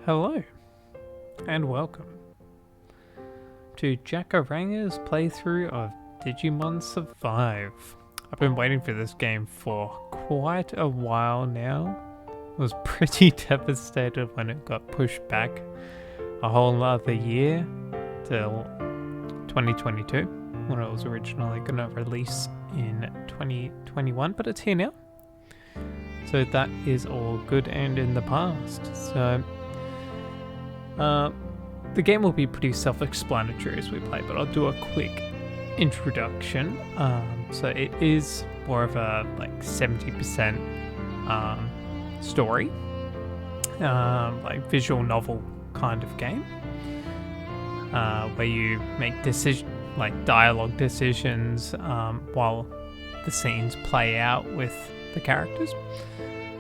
Hello, and welcome to Jackaranga's playthrough of Digimon Survive. I've been waiting for this game for quite a while now. I was pretty devastated when it got pushed back a whole other year till 2022, when it was originally going to release in 2021, but it's here now. So that is all good and in the past. So the game will be pretty self-explanatory as we play, but I'll do a quick introduction. So it is more of a 70% story, visual novel kind of game, where you make dialogue decisions while the scenes play out with the characters.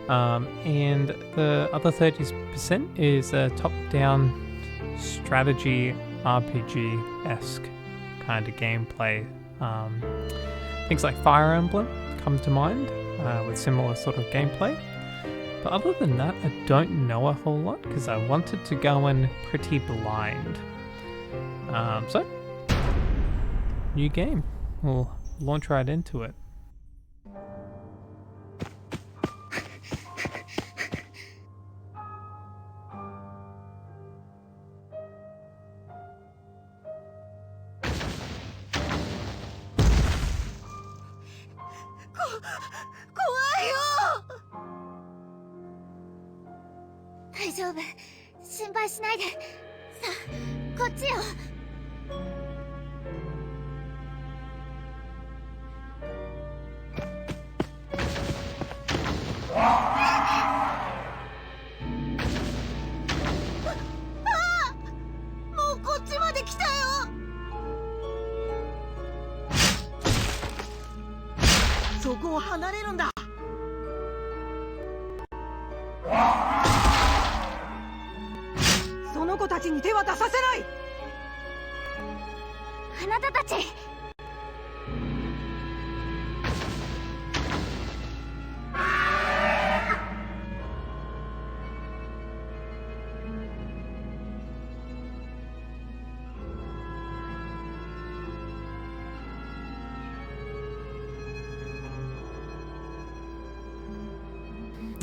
And the other 30% is a top-down strategy RPG-esque kind of gameplay. Things like Fire Emblem come to mind with similar sort of gameplay. But other than that, I don't know a whole lot because I wanted to go in pretty blind. So, new game. We'll launch right into it.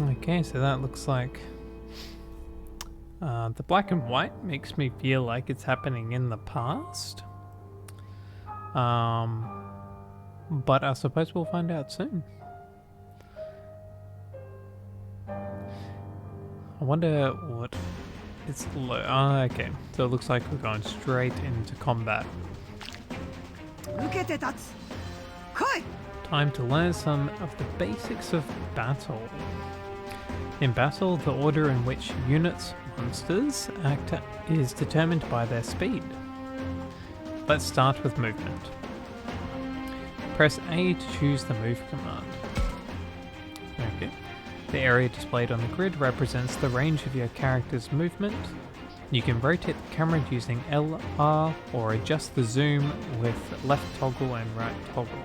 Okay, so that looks like the black and white makes me feel like it's happening in the past. But I suppose we'll find out soon. I wonder what it's okay, so it looks like we're going straight into combat. Time to learn some of the basics of battle. In battle, the order in which units, monsters, act is determined by their speed. Let's start with movement. Press A to choose the move command. Okay. The area displayed on the grid represents the range of your character's movement. You can rotate the camera using LR or adjust the zoom with left toggle and right toggle.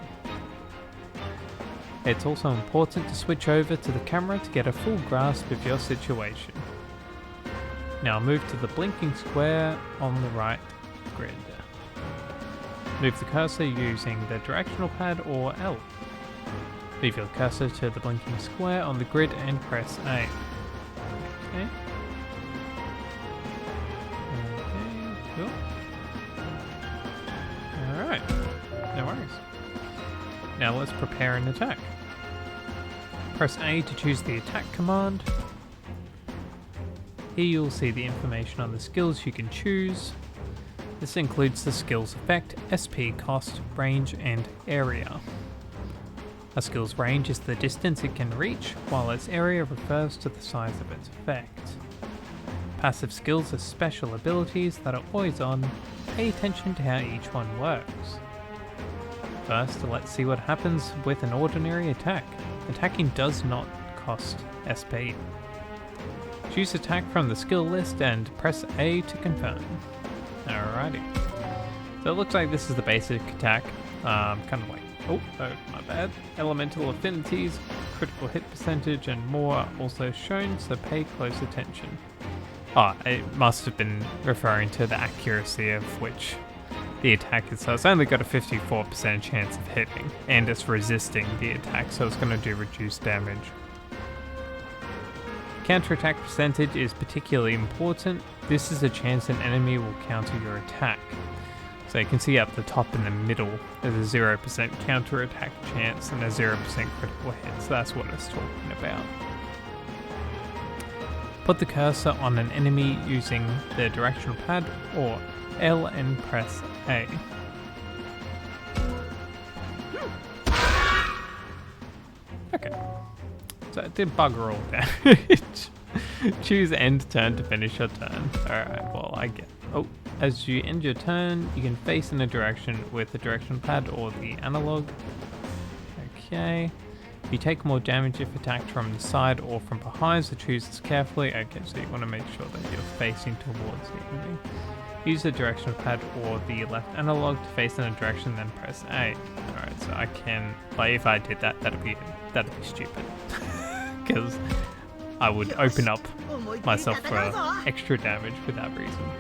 It's also important to switch over to the camera to get a full grasp of your situation. Now move to the blinking square on the right grid. Move the cursor using the directional pad or L. Move your cursor to the blinking square on the grid and press A. Okay. Cool. Alright, no worries. Now let's prepare an attack. Press A to choose the attack command. Here you'll see the information on the skills you can choose. This includes the skill's effect, SP cost, range, and area. A skill's range is the distance it can reach, while its area refers to the size of its effect. Passive skills are special abilities that are always on. Pay attention to how each one works. First, let's see what happens with an ordinary attack. Attacking does not cost SP. Choose attack from the skill list and press A to confirm. Alrighty. So So it looks like this is the basic attack. Kind of like, oh, my bad. Elemental affinities, critical hit percentage, and more are also shown, so pay close attention. Oh, it must have been referring to the accuracy of which the attack is. So it's only got a 54% chance of hitting, and it's resisting the attack, so it's going to do reduced damage. Counterattack percentage is particularly important. This is a chance an enemy will counter your attack. So you can see up the top in the middle, there's a 0% counterattack chance and a 0% critical hit, so that's what it's talking about. Put the cursor on an enemy using the directional pad or L and press A. Okay, so it did bugger all damage. Choose end turn to finish your turn. Alright, well I get... Oh, as you end your turn, you can face in a direction with the directional pad or the analog. Okay. You take more damage if attacked from the side or from behind, so choose this carefully. Okay, so you want to make sure that you're facing towards the enemy. Use the directional pad or the left analog to face in a direction, then press A. Alright, so I can... Like, if I did that, that'd be stupid. Because I would open up myself for extra damage for that reason.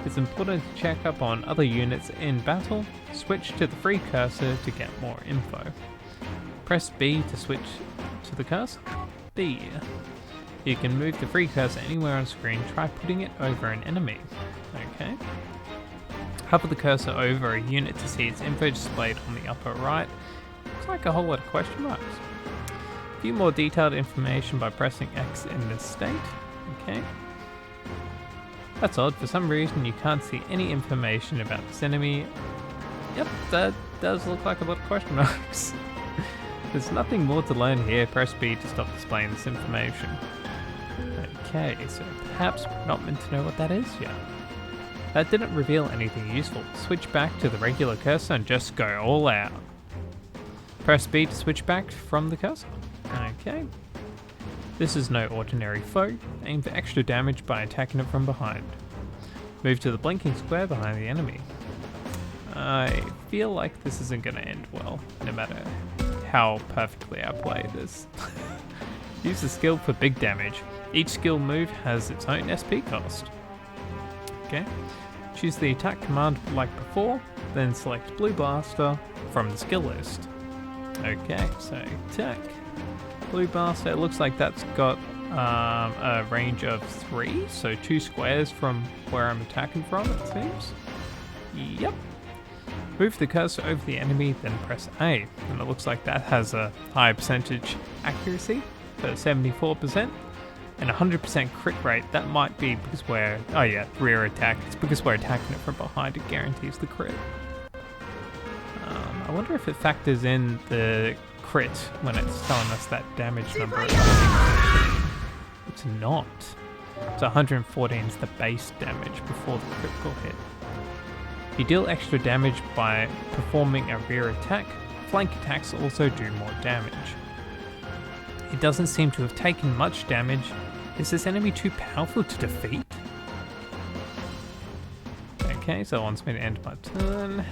It's important to check up on other units in battle. Switch to the free cursor to get more info. Press B to switch to the cursor. B. You can move the free cursor anywhere on screen. Try putting it over an enemy. Okay. Hover the cursor over a unit to see its info displayed on the upper right. Looks like a whole lot of question marks. View more detailed information by pressing X in this state. Okay. That's odd. For some reason you can't see any information about this enemy. Yep, that does look like a lot of question marks. There's nothing more to learn here. Press B to stop displaying this information. Okay, so perhaps we're not meant to know what that is yet. That didn't reveal anything useful. Switch back to the regular cursor and just go all out. Press B to switch back from the cursor. Okay. This is no ordinary foe. Aim for extra damage by attacking it from behind. Move to the blinking square behind the enemy. I feel like this isn't going to end well, no matter how perfectly I play this. Use the skill for big damage. Each skill move has its own SP cost. Okay. Choose the attack command like before, then select Blue Blaster from the skill list. Okay, so attack. Blue Blaster, it looks like that's got a range of 3, so 2 squares from where I'm attacking from, it seems. Yep. Move the cursor over the enemy, then press A, and it looks like that has a high percentage accuracy, so 74%, and 100% crit rate. That might be because we're, oh yeah, rear attack. It's because we're attacking it from behind, it guarantees the crit. I wonder if it factors in the crit when it's telling us that damage number. It's not. So 114 is the base damage before the critical hit. You deal extra damage by performing a rear attack. Flank attacks also do more damage. It doesn't seem to have taken much damage. Is this enemy too powerful to defeat? Okay, so it wants me to end my turn.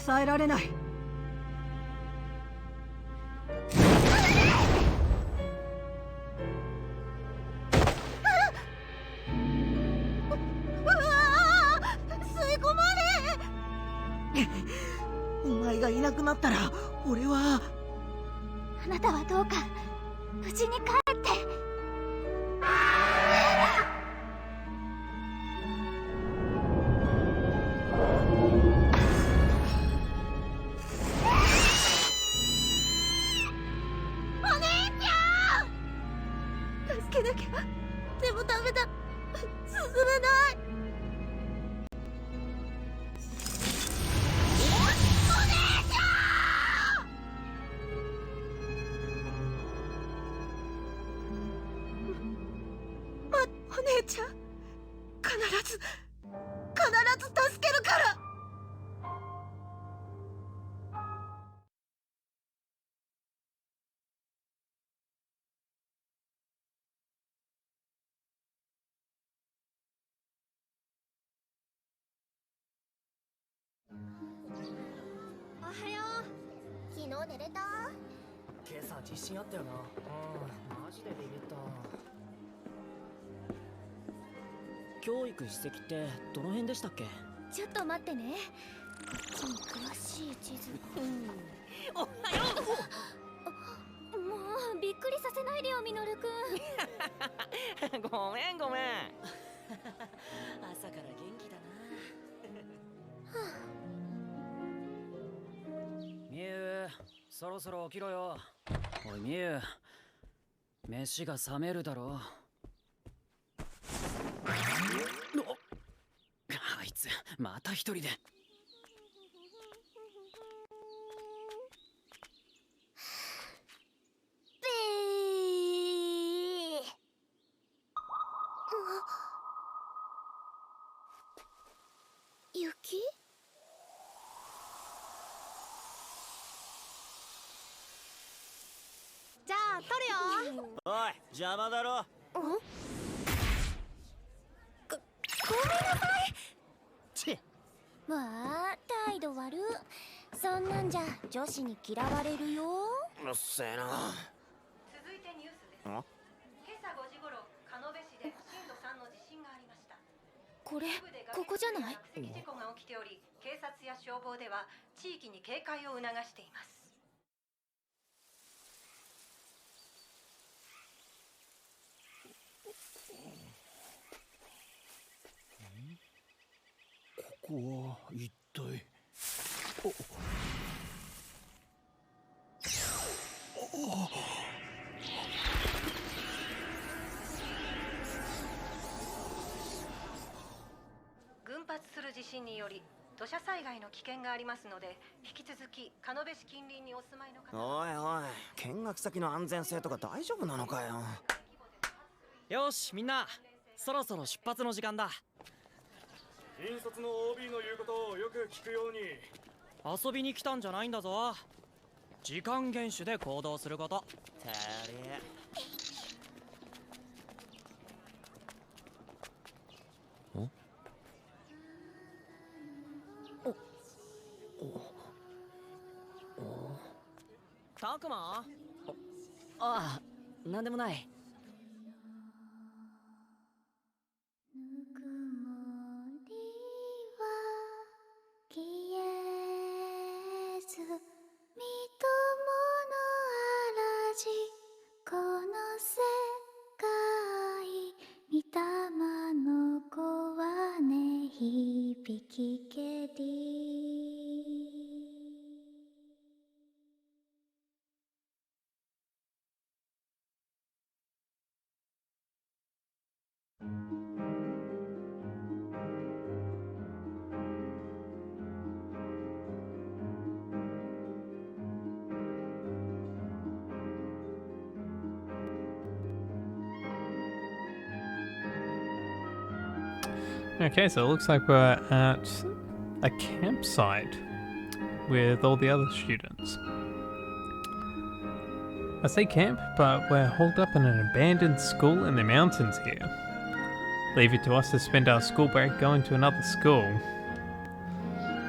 抑えられない。吸い込まれ。お前がいなくなったら俺は。あなたはどうか無事に帰って。お姉ちゃん、助けなきゃ。でもダメだ、進めない。お姉ちゃん。お姉ちゃん、必ず助けるから。おはよう。昨日寝れた？今朝地震あったよな。マジでビビった。教育史跡ってどの辺でしたっけ？ちょっと待ってね。地に詳しい地図。おはよう。もうびっくりさせないでよ、ミノルくん。ごめんごめん。朝から元気だな。みゆ、そろそろ起きろよ。おいみゆ、飯が冷めるだろ。あいつまた一人で。雪？じゃあ撮るよ。おい、邪魔だろ。ごめんなさい。ちっ。わあ、態度悪。そんなんじゃ女子に嫌われるよ。うっせえな。続いてニュースです。今朝5時頃、鹿部市で震度3の地震がありました。これ、ここじゃない？落石事故が起きており、警察や消防では地域に警戒を促しています。ここは一体。群発する地震により土砂災害の危険がありますので、引き続き鹿部市近隣にお住まいの方。おいおい、見学先の安全性とか大丈夫なのかよ。よしみんな、そろそろ出発の時間だ。引率の OB の言うことをよく聞くように。遊びに来たんじゃないんだぞ。時間厳守で行動すること。てれ。たくま？ああ、なんでもない。ぬくもりは消えず、みとものあらじ、この世界、みたまの子はね、響きけり。Okay, so it looks like we're at a campsite with all the other students. I say camp, but we're holed up in an abandoned school in the mountains here. Leave it to us to spend our school break going to another school.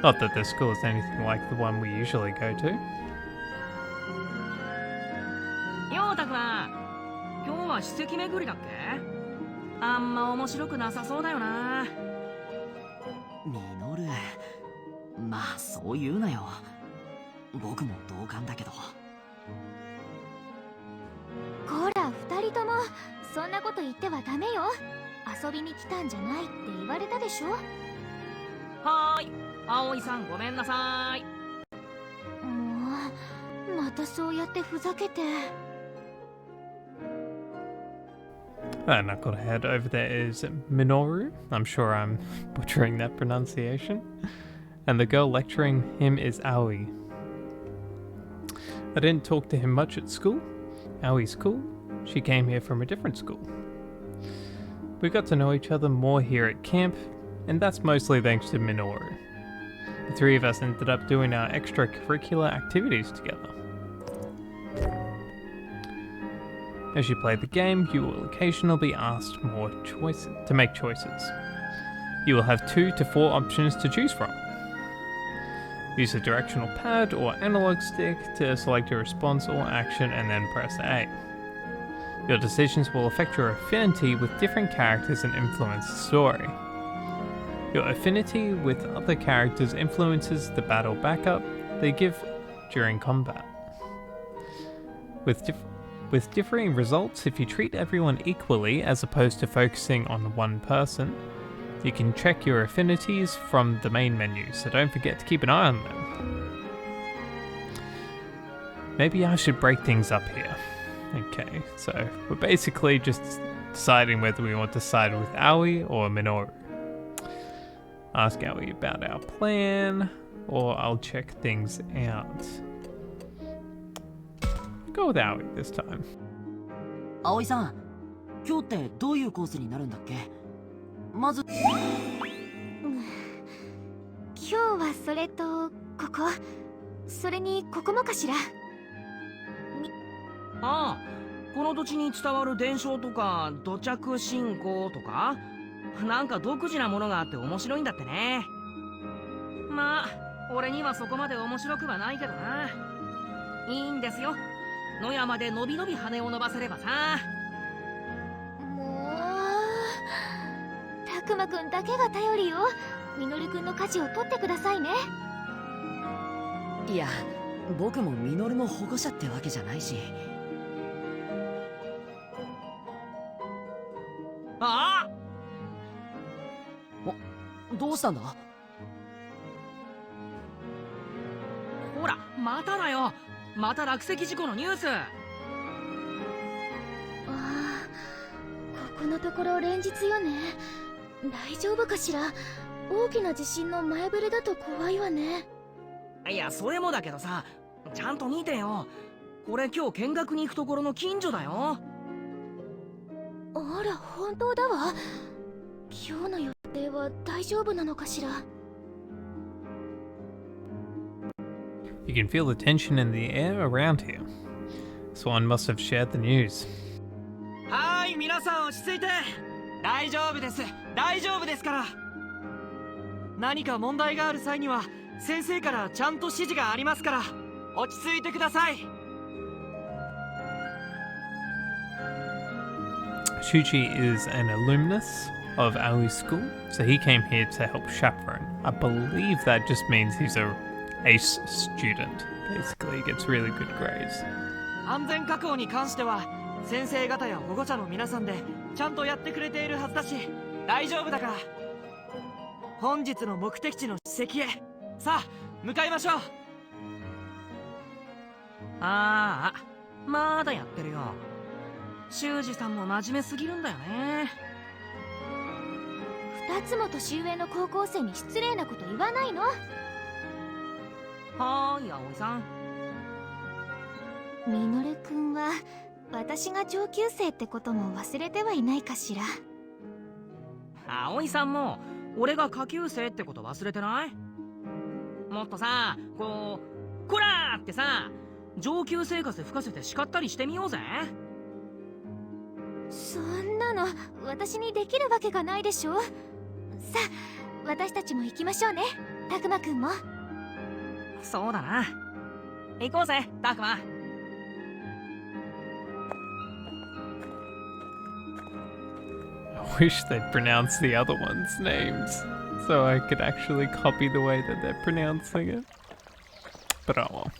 Not that the school is anything like the one we usually go to. ようたくん、今日は史跡巡りだっけ？あんま面白くなさそうだよな。ミノル、まあそう言うなよ。僕も同感だけど。こら二人ともそんなこと言ってはダメよ。遊びに来たんじゃないって言われたでしょ。はーい、葵さんごめんなさい。もうまたそうやってふざけて。Knucklehead over there is Minoru. I'm sure I'm butchering that pronunciation. And the girl lecturing him is Aoi. I didn't talk to him much at school. Aoi's cool. She came here from a different school. We got to know each other more here at camp, and that's mostly thanks to Minoru. The three of us ended up doing our extracurricular activities together. As you play the game, you will occasionally be asked to make choices. You will have 2 to 4 options to choose from. Use a directional pad or analog stick to select your response or action and then press A. Your decisions will affect your affinity with different characters and influence the story. Your affinity with other characters influences the battle backup they give during combat. With differing results, if you treat everyone equally as opposed to focusing on one person, you can check your affinities from the main menu, so don't forget to keep an eye on them. Maybe I should break things up here. Okay, so we're basically just deciding whether we want to side with Aoi or Minoru. Ask Aoi about our plan, or I'll check things out. Go with Aoi this time. 葵さん、今日ってどういうコースになるんだっけ？まず、今日はそれとここ、それにここもかしら。ああ、この土地に伝わる伝承とか土着信仰とかなんか独自なものがあって面白いんだってね。まあ俺にはそこまで面白くはないけどな。いいんですよ、野山でのびのび羽を伸ばせればさ。もうたくまくんだけが頼りよ。みのりくんの舵を取ってくださいね。いや、僕もミノルの保護者ってわけじゃないし。ああ、どうしたんだ？ほら、まただよ。また落石事故のニュース。ああ、ここのところ連日よね。大丈夫かしら。大きな地震の前触れだと怖いわね。いや、それもだけどさ、ちゃんと見てよ。これ今日見学に行くところの近所だよ。あら、本当だわ。今日の予定は大丈夫なのかしら。You can feel the tension in the air around here. Someone must have shared the news. はーい、皆さん落ち着いて。大丈夫です。大丈夫ですから。何か問題がある際には先生からちゃんと指示がありますから、落ち着いてください。Shuji is an alumnus of Aoi's school, so he came here to help chaperone. I believe that just means he's a ace student. Basically, he gets really good grades. 安全確保に関しては先生方や保護者の皆さんでちゃんとやってくれているはずだし、大丈夫だから。本日の目的地の史跡へさあ向かいましょう。ああ、まだやってるよ。修二さんも真面目すぎるんだよね。2つも年上の高校生に失礼なこと言わないの。はーい、葵さん。みのるくんは私が上級生ってことも忘れてはいないかしら。葵さんも俺が下級生ってこと忘れてない？もっとさ、こらーってさ、上級生活吹かせて叱ったりしてみようぜ。そんなの私にできるわけがないでしょ。さあ私たちも行きましょうね、たくまくんも。そうだな。行こうぜ、たくま。I wish they'd pronounce the other ones' names so I could actually copy the way that they're pronouncing it. But oh well.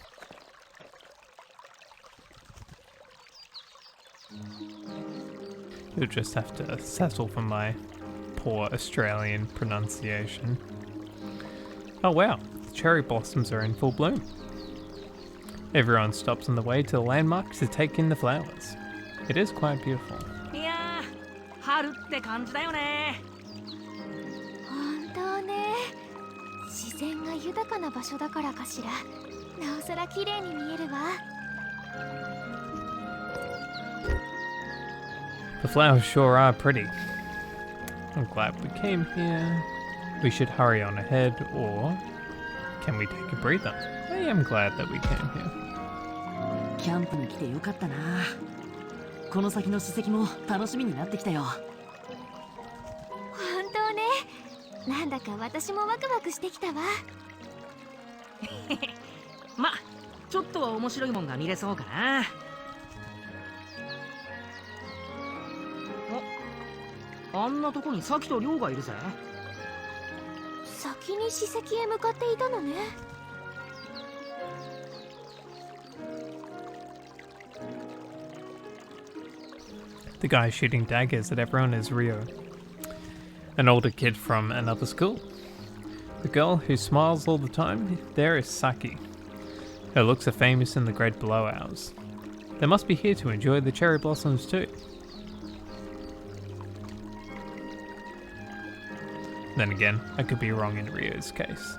You'll just have to settle for my poor Australian pronunciation. Oh wow, the cherry blossoms are in full bloom. Everyone stops on the way to the landmark to take in the flowers. It is quite beautiful. いやー、春って感じだよね。本当ね。自然が豊かな場所だからかしら。なおさら綺麗に見えるわ。The flowers sure are pretty. I'm glad we came here. We should hurry on ahead, or can we take a breather? I am glad that we came here. キャンプに来てよかったな。この先の史跡も楽しみになってきたよ。本当ね。なんだか私もワクワクしてきたわ。ま、ちょっとは面白いもんが見れそうかな。あんなとこにサキとリョウがいるぜ。先に史跡へ向かっていたのね。The guy shooting daggers at everyone is Rio, an older kid from another school. The girl who smiles all the time there is Saki. Her looks are famous in the great below ours. They must be here to enjoy the cherry blossoms too. Then again, I could be wrong in Rio's case.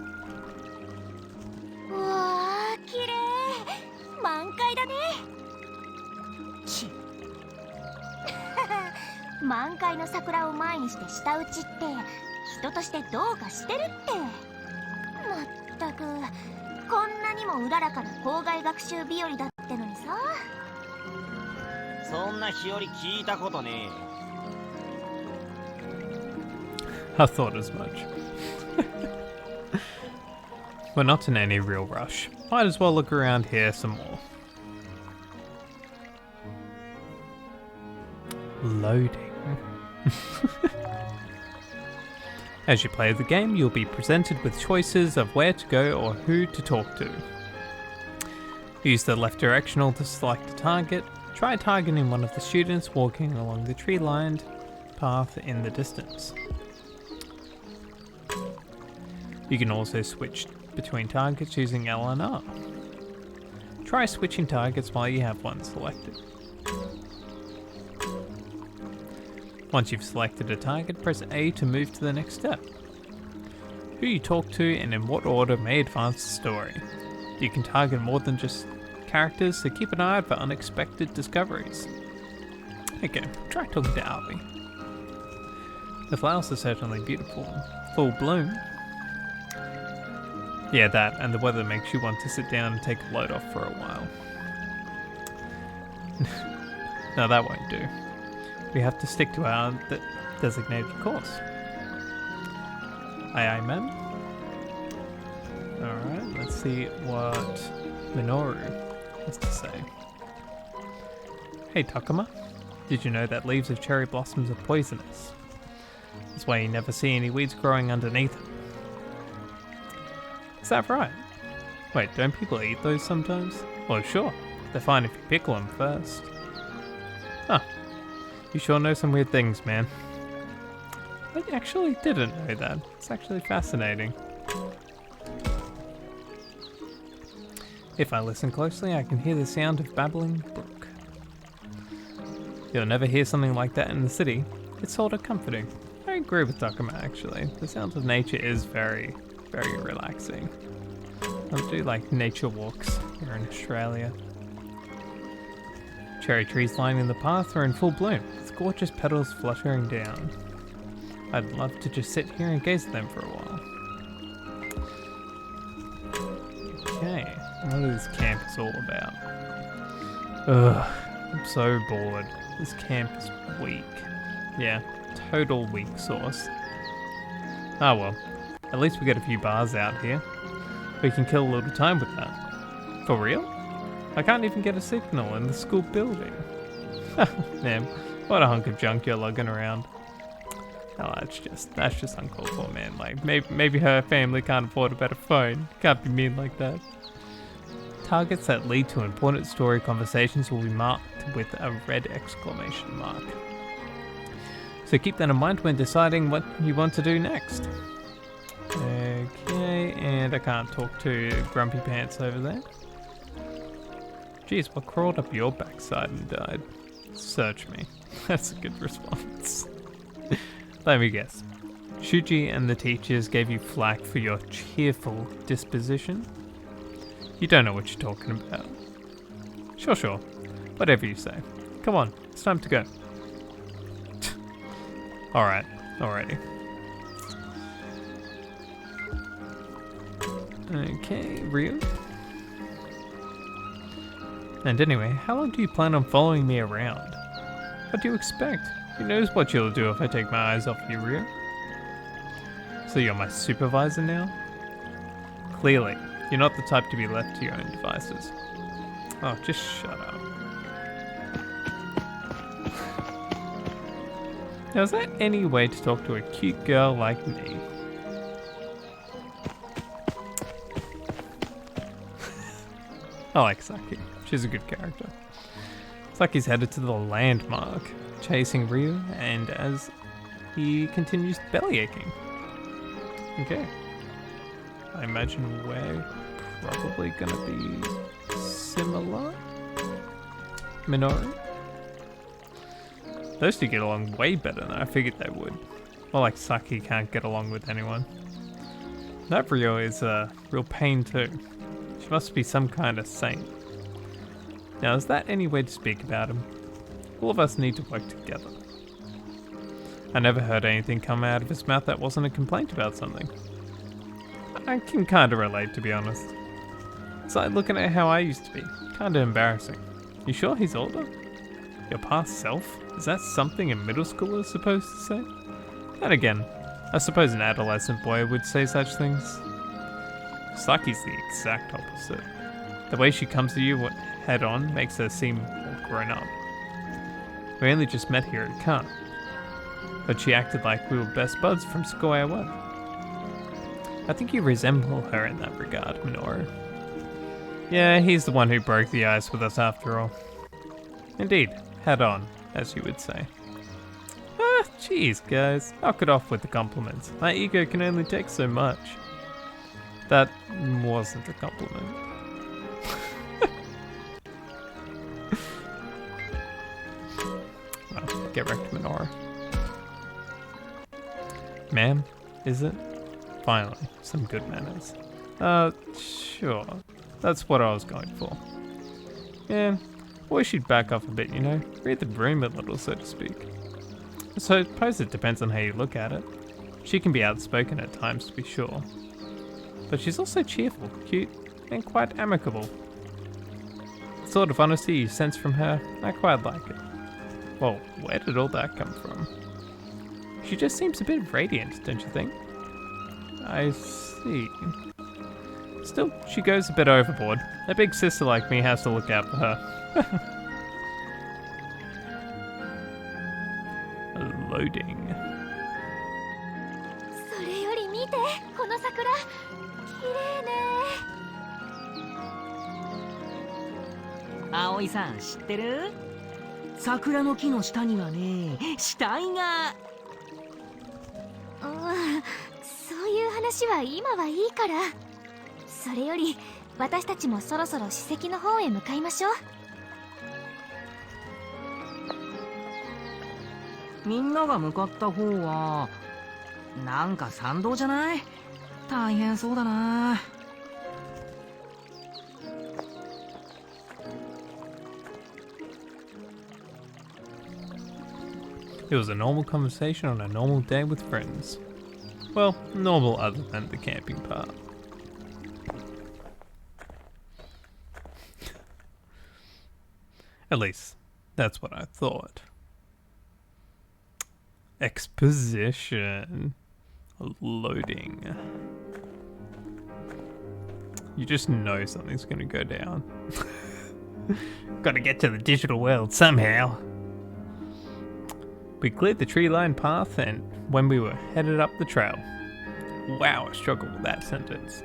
うわー、綺麗。満開だね。ち満開の桜を前にして舌打ちって人としてどうかしてるって。まったく、こんなにもうららかな校外学習日和だってのにさ。そんな日和聞いたことねえ。 I thought as much. We're not in any real rush. Might as well look around here some more. Loading. As you play the game, you'll be presented with choices of where to go or who to talk to. Use the left directional to select a target. Try targeting one of the students walking along the tree-lined path in the distance. You can also switch between targets using L and R. Try switching targets while you have one selected. Once you've selected a target, press A to move to the next step. Who you talk to and in what order may advance the story. You can target more than just characters, so keep an eye out for unexpected discoveries. Okay, try talking to Albie. The flowers are certainly beautiful. Full bloom. Yeah, that, and the weather makes you want to sit down and take a load off for a while. No, that won't do. We have to stick to our designated course. Aye aye, ma'am. Alright, let's see what Minoru has to say. Hey Takuma, did you know that leaves of cherry blossoms are poisonous? That's why you never see any weeds growing underneath them. Is that right? Wait, don't people eat those sometimes? Well, sure. They're fine if you pickle them first. Huh. You sure know some weird things, man. I actually didn't know that. It's actually fascinating. If I listen closely, I can hear the sound of babbling brook. You'll never hear something like that in the city. It's sort of comforting. I agree with Takuma, actually. The sound of nature is very, very relaxing. I do like nature walks here in Australia. Cherry trees lining the path are in full bloom, with gorgeous petals fluttering down. I'd love to just sit here and gaze at them for a while. Okay, what is this camp is all about? Ugh, I'm so bored. This camp is weak. Yeah, total weak sauce. Oh well, at least we get a few bars out here. We can kill a little time with that. For real? I can't even get a signal in the school building. Man, what a hunk of junk you're lugging around. Oh, that's just uncalled for, man. Like, maybe her family can't afford a better phone. Can't be mean like that. Targets that lead to important story conversations will be marked with a red exclamation mark. So keep that in mind when deciding what you want to do next. Okay, and I can't talk to Grumpy Pants over there. Jeez, what crawled up your backside and died? Search me. That's a good response. Let me guess. Shuji and the teachers gave you flack for your cheerful disposition? You don't know what you're talking about. Sure. Whatever you say. Come on, it's time to go. Alright, alrighty. Okay, Ryu. And anyway, how long do you plan on following me around? What do you expect? Who knows what you'll do if I take my eyes off you, Ryu? So you're my supervisor now? Clearly, you're not the type to be left to your own devices. Oh, just shut up. Now, is that any way to talk to a cute girl like me? I like Saki. She's a good character. Saki's headed to the landmark, chasing Ryu, and as he continues belly aching. Okay. I imagine we're probably gonna be similar. Minoru? Those two get along way better than I figured they would. More like Saki can't get along with anyone. That Ryo is a real pain too. She must be some kind of saint. Now, is that any way to speak about him? All of us need to work together. I never heard anything come out of his mouth that wasn't a complaint about something. I can kinda relate, to be honest. It's like looking at how I used to be. Kinda embarrassing. You sure he's older? Your past self? Is that something a middle schooler is supposed to say? And again, I suppose an adolescent boy would say such things. Saki's the exact opposite. The way she comes to you head on makes her seem more grown up. We only just met here at camp, but she acted like we were best buds from square one. I think you resemble her in that regard, Minoru. Yeah, he's the one who broke the ice with us after all. Indeed, head on, as you would say. Ah, jeez, guys, knock it off with the compliments. My ego can only take so much. That wasn't a compliment. Well, get wrecked, Minoru. Ma'am, is it? Finally, some good manners. Sure. That's what I was going for. Yeah, boy she'd back off a bit, you know? Read the room a little, so to speak. So I suppose it depends on how you look at it. She can be outspoken at times, to be sure. But she's also cheerful, cute, and quite amicable. The sort of honesty you sense from her, I quite like it. Well, where did all that come from? She just seems a bit radiant, don't you think? I see. Still, she goes a bit overboard. A big sister like me has to look out for her. Loading. それより見て、この桜。綺麗ね。葵さん知ってる？桜の木の下にはね、死体が。そういう話は今はいいから。それより私たちもそろそろ史跡の方へ向かいましょう。みんなが向かった方はなんか参道じゃない？大変そうだな。It was a normal conversation on a normal day with friends. Well, normal other than the camping part. At least, that's what I thought. Exposition. Loading. You just know something's gonna go down. Gotta get to the digital world somehow. We cleared the tree-lined path and when we were headed up the trail. Wow, I struggled with that sentence.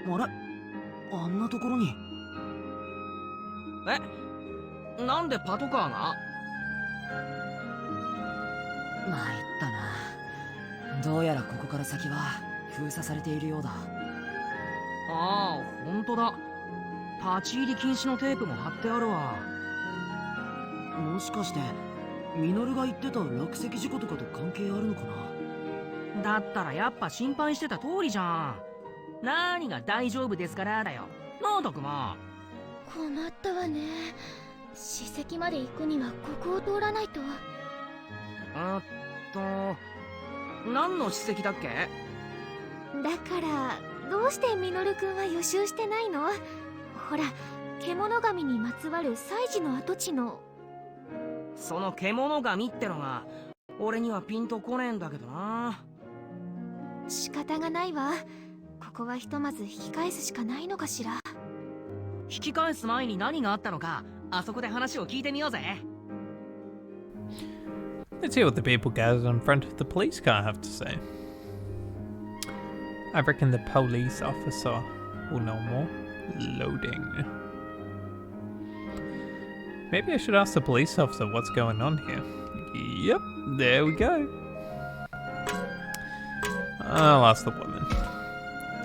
あれあんなところに。え、なんでパトカーが？参ったな。どうやらここから先は封鎖されているようだ。ああ、ほんとだ。立ち入り禁止のテープも貼ってあるわ。もしかしてミノルが言ってた落石事故とかと関係あるのかな。だったらやっぱ心配してた通りじゃん。何が大丈夫ですからだよ。なあ、たくま。困ったわね。史跡まで行くにはここを通らないと。何の史跡だっけ？だからどうしてミノルくんは予習してないの？ほら、獣神にまつわる祭事の跡地の。その獣神ってのが俺にはピンとこねえんだけどな。仕方がないわ。ここはひとまず引き返すしかないのかしら。引き返す前に何があったのか、あそこで話を聞いてみようぜ。Let's hear what the people gathered in front of the police car have to say. I reckon the police officer will know more. Loading. Maybe I should ask the police officer what's going on here. Yep, there we go. I'll ask the woman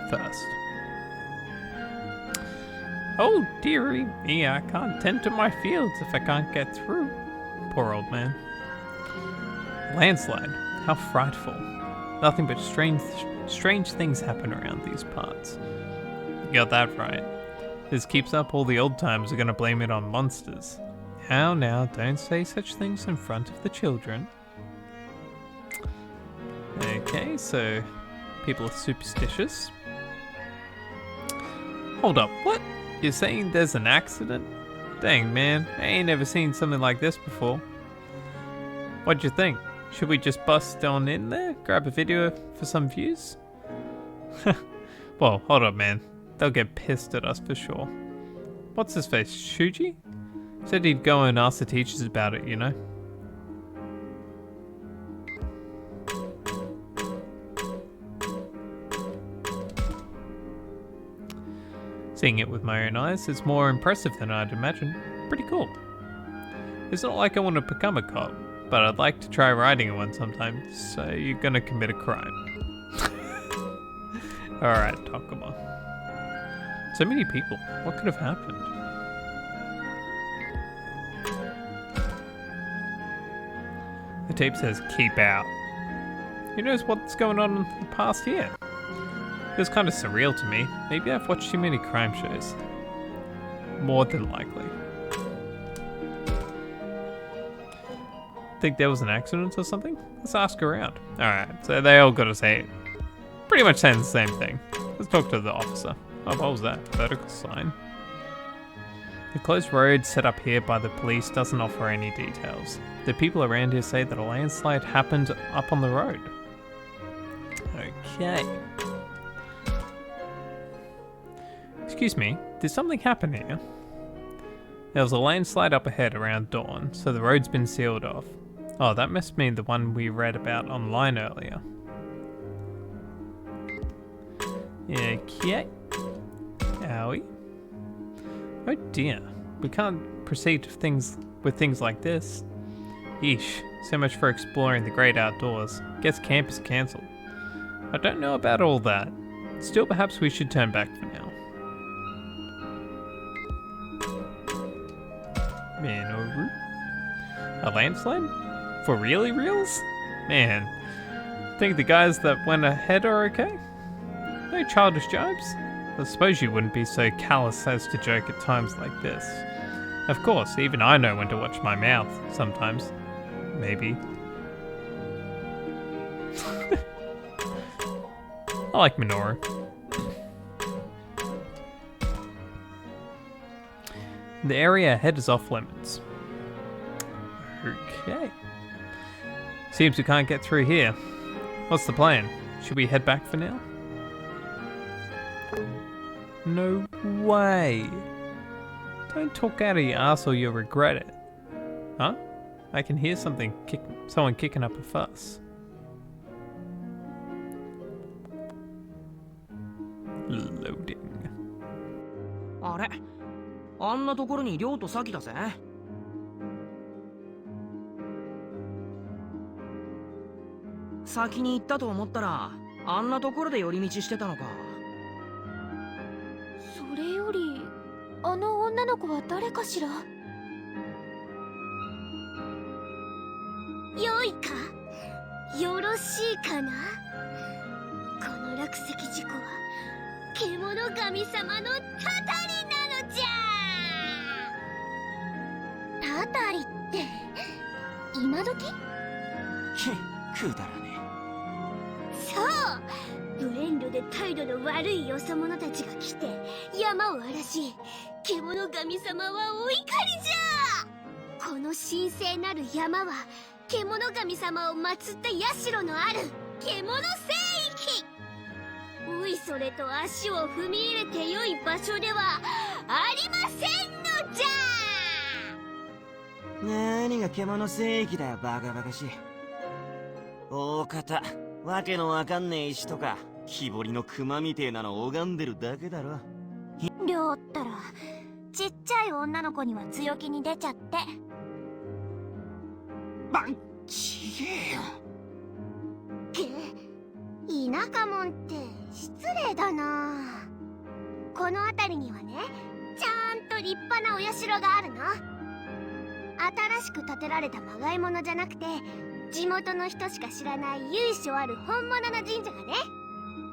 first. Oh dearie me, I can't tend to my fields if I can't get through. Poor old man. Landslide. How frightful. Nothing but strange things happen around these parts. You got that right. This keeps up, all the old timers are gonna blame it on monsters. Now, don't say such things in front of the children. Okay, so people are superstitious. Hold up, what? You're saying there's an accident? Dang man, I ain't never seen something like this before. What'd you think? Should we just bust on in there, grab a video for some views? Well, hold up man, they'll get pissed at us for sure. What's his face, Shuji? Said he'd go and ask the teachers about it, you know? Seeing it with my own eyes is more impressive than I'd imagined. Pretty cool. It's not like I want to become a cop, but I'd like to try riding one sometime, so you're gonna commit a crime. Alright, Takuma. So many people. What could have happened? The tape says, keep out. Who knows what's going on in the past year? Feels kind of surreal to me. Maybe I've watched too many crime shows. More than likely. Think there was an accident or something? Let's ask around. Alright, so they all gotta say it. Pretty much saying the same thing. Let's talk to the officer. Oh, what was that? Vertical sign. The closed road set up here by the police doesn't offer any details. The people around here say that a landslide happened up on the road. Okay. Excuse me, did something happen here? There was a landslide up ahead around dawn, so the road's been sealed off. Oh, that must mean the one we read about online earlier. Okay. Owie. Oh dear, we can't proceed with things like this. Yeesh, so much for exploring the great outdoors. Guess camp is cancelled. I don't know about all that. Still, perhaps we should turn back for now. Minoru? A landslide? For really reals? Man, think the guys that went ahead are okay? No childish jibes? I suppose you wouldn't be so callous as to joke at times like this. Of course, even I know when to watch my mouth, sometimes. Maybe. I like Minoru. The area ahead is off limits. Okay. Seems we can't get through here. What's the plan? Should we head back for now? No way. Don't talk out of your ass or you'll regret it. Huh? I can hear someone kicking up a fuss. Loading. あれ、あんなところに亮とサキだぜ。先に行ったと思ったら、あんなところで寄り道してたのか。それよりあの女の子は誰かしら。よいか、よろしいかな。この落石事故は獣神様のたたりなのじゃ。たたりって今時？くだらねそう、無遠慮で態度の悪いよそ者たちが来て山を荒らし、獣神様はお怒りじゃ。この神聖なる山は獣神様を祀った社のある獣聖域。おいそれと足を踏み入れてよい場所ではありませんのじゃ。何が獣聖域だよ、バカバカしい。大方わけのわかんねえ石とか木彫りの熊みてえなの拝んでるだけだろ。亮ったらちっちゃい女の子には強気に出ちゃって。ちげえよ。田舎もんって失礼だな。この辺りにはね、ちゃんと立派なお社があるの。新しく建てられたまがいものじゃなくて、地元の人しか知らない由緒ある本物の神社がね。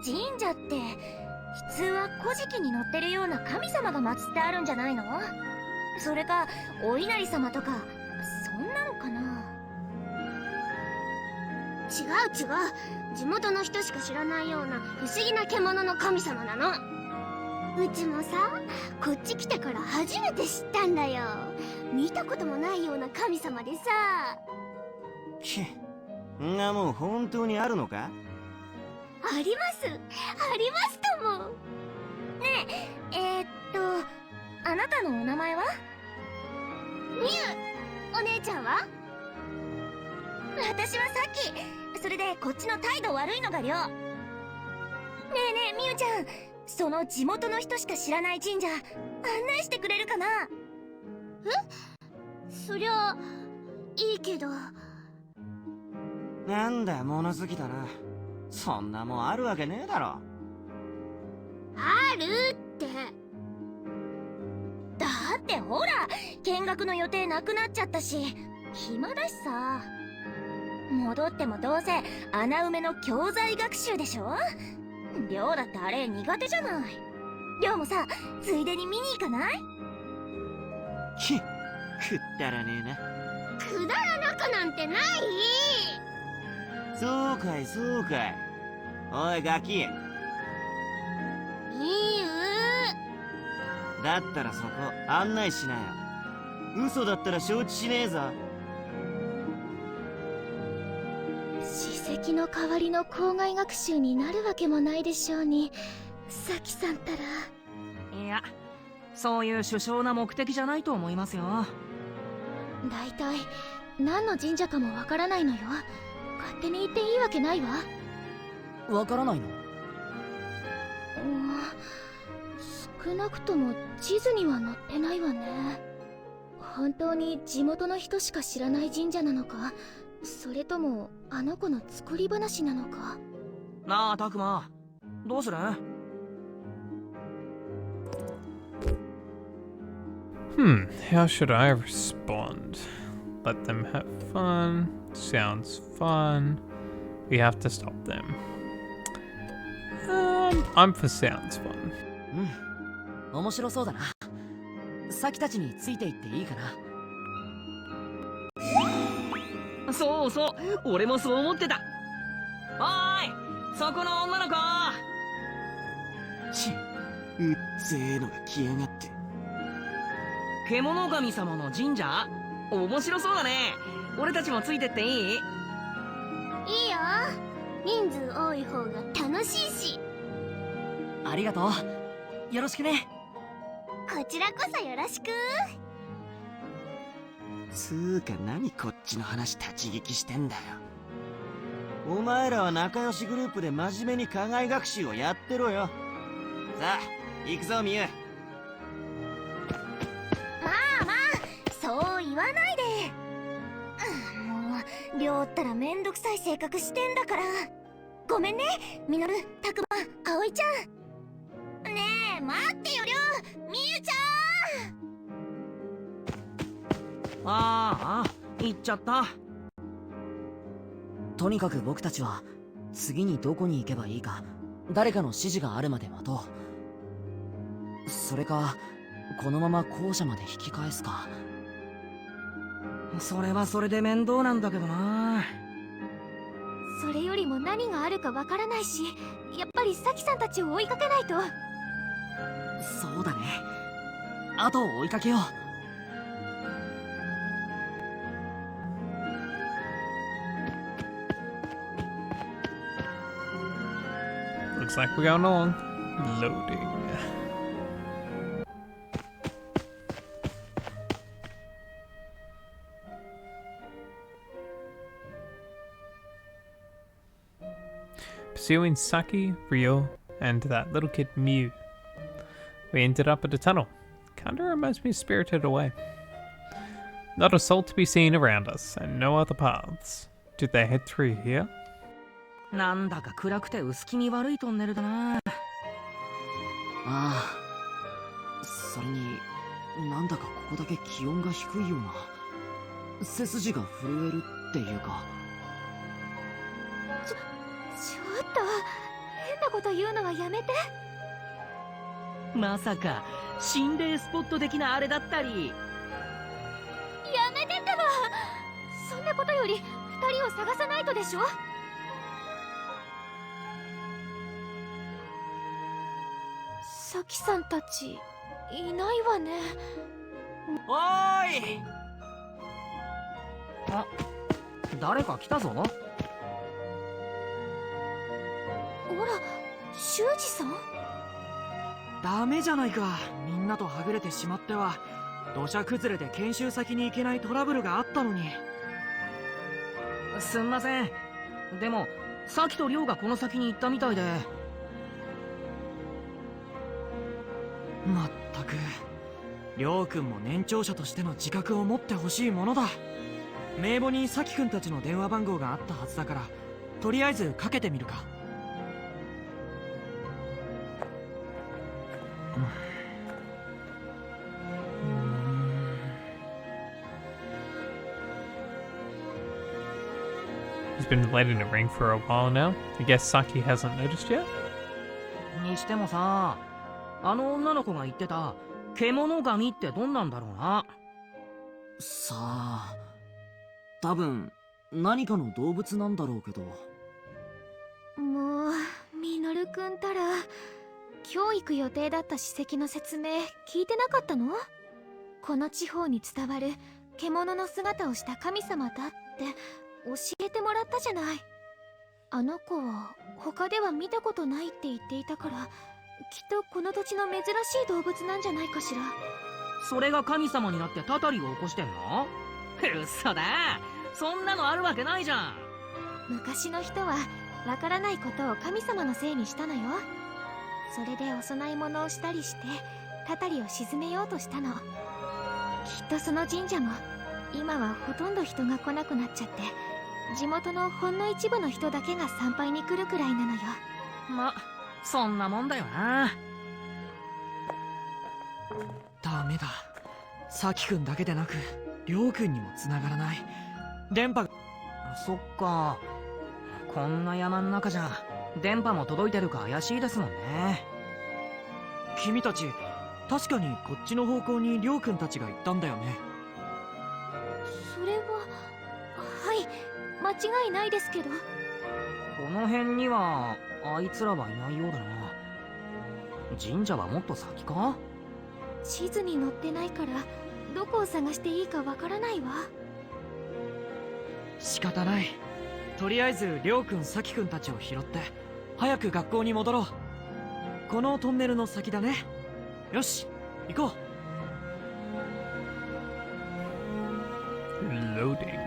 神社って普通は古事記に載ってるような神様が祀ってあるんじゃないの？それかお稲荷様とかそんなのかな。違う、地元の人しか知らないような不思議な獣の神様なの。うちもさ、こっち来てから初めて知ったんだよ。見たこともないような神様でさ。んなもん本当にあるのか？ありますとも。ねえ、あなたのお名前は？みゆ。お姉ちゃんは？私はさっき。それでこっちの態度悪いのがりょう。ねえねえみゆちゃん、その地元の人しか知らない神社案内してくれるかな？そりゃいいけど。なんだ物好きだな。そんなもんあるわけねえだろ。あるって。だってほら、見学の予定なくなっちゃったし暇だしさ。戻ってもどうせ穴埋めの教材学習でしょ。亮だってあれ苦手じゃない。亮もさ、ついでに見に行かない？くだらねえな。くだらなくなんてない。そうかいそうかい。おいガキ。だったらそこ案内しなよ。嘘だったら承知しねえぞ。史跡の代わりの校外学習になるわけもないでしょうに、サキさんたら。いや、そういう殊勝な目的じゃないと思いますよ。だいたい何の神社かもわからないのよ。勝手に行っていいわけないわ。わからないの？少なくとも地図には載ってないわね。本当に地元の人しか知らない神社なのか、それともあの子の作り話なのか。なあタクマ、どうする？How should I respond? Let them have fun. Sounds fun. We have to stop them. I'm for sounds fun. 面白そうだな。サキたちについていっていいかな。そうそう、俺もそう思ってた。おーい、そこの女の子。うっぜえのが来やがって。獣神様の神社？面白そうだね。俺たちもついてっていい？いいよ。人数多い方が楽しいし。ありがとう。よろしくね。こちらこそよろしく。つーか何こっちの話立ち聞きしてんだよ。お前らは仲良しグループで真面目に課外学習をやってろよ。さあ行くぞミユ。まあまあ、そう言わないで。もう亮ったらめんどくさい性格してんだから。ごめんね、ミノル、タクマ、葵ちゃん。ねえ待ってよ、亮、みゆちゃん。ああ、行っちゃった。とにかく僕たちは次にどこに行けばいいか誰かの指示があるまで待とう。それかこのまま校舎まで引き返すか。それはそれで面倒なんだけどな。それよりも何があるかわからないし、やっぱりサキさんたちを追いかけないと。そうだね。後を追いかけよう。Looks like we're going on. Loading. Pursuing Saki, Ryo, and that little kid Mew. We ended up at a tunnel. Kinda reminds me of Spirited Away. Not a soul to be seen around us, and no other paths. Did they head through here? なんだか暗くて薄気味悪いトンネルだな。ああ、それになんだかここだけ気温が低いような。背筋が震えるっていうか。ちょっと変なこと言うのはやめて。まさか心霊スポット的なあれだったり。やめてってば。そんなことより2人を探さないとでしょ。サキさんたちいないわね。おーい。あ、誰か来たぞ。ほら、修二さん。ダメじゃないか。みんなとはぐれてしまっては土砂崩れで研修先に行けないトラブルがあったのに。すんません。でもサキとリョウがこの先に行ったみたいで。まったくリョウ君も年長者としての自覚を持ってほしいものだ。名簿にサキ君たちの電話番号があったはずだからとりあえずかけてみるか。He's been letting it ring for a while now. I guess Saki hasn't noticed yet? にしてもさ、あの女の子が言ってた獣神ってどんなんだろうな。さあ、多分何かの動物なんだろうけど。もうミノルくんたら今日行く予定だった史跡の説明聞いてなかったの？この地方に伝わる獣の姿をした神様だって教えてもらったじゃない。あの子は他では見たことないって言っていたから、きっとこの土地の珍しい動物なんじゃないかしら。それが神様になってたたりを起こしてんの？嘘だ。そんなのあるわけないじゃん。昔の人はわからないことを神様のせいにしたのよ。それでお供え物をしたりしてたたりを鎮めようとしたの。きっとその神社も今はほとんど人が来なくなっちゃって、地元のほんの一部の人だけが参拝に来るくらいなのよ。ま、そんなもんだよな。ダメだ。サキ君だけでなくリョウ君にも繋がらない。電波が。そっか。こんな山の中じゃ電波も届いてるか怪しいですもんね。君たち確かにこっちの方向にリョウ君たちが行ったんだよね。それははい間違いないですけど。この辺にはあいつらはいないようだな。神社はもっと先か？地図に載ってないからどこを探していいかわからないわ。仕方ない。とりあえずりょうくん、さきくんたちを拾って早く学校に戻ろう。このトンネルの先だね。よし、行こう。Loading.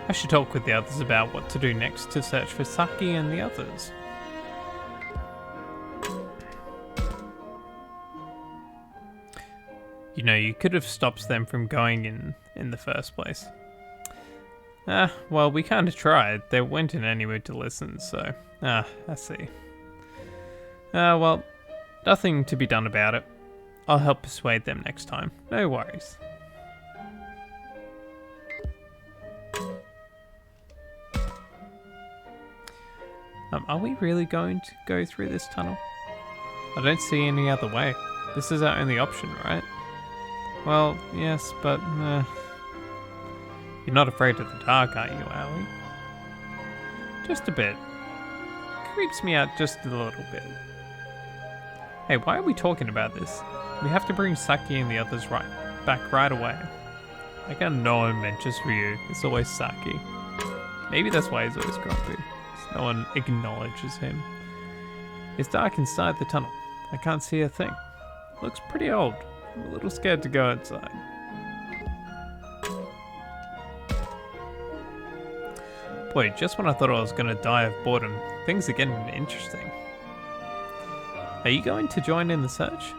I should talk with the others about what to do next to search for Saki and the others. You know, you could have stopped them from going in the first place. Well, we kind of tried. They weren't in any mood to listen, so... I see. Well, nothing to be done about it. I'll help persuade them next time. No worries. Are we really going to go through this tunnel? I don't see any other way. This is our only option, right? Well, yes, but... You're not afraid of the dark, are you, Aoi? Just a bit. Creeps me out just a little bit. Hey, why are we talking about this? We have to bring Saki and the others back right away. I got no one mentions Ryu. It's always Saki. Maybe that's why he's always grumpy. No one acknowledges him. It's dark inside the tunnel. I can't see a thing. Looks pretty old. I'm a little scared to go outside. Boy, just when I thought I was going to die of boredom, things are getting interesting. Are you going to join in the search?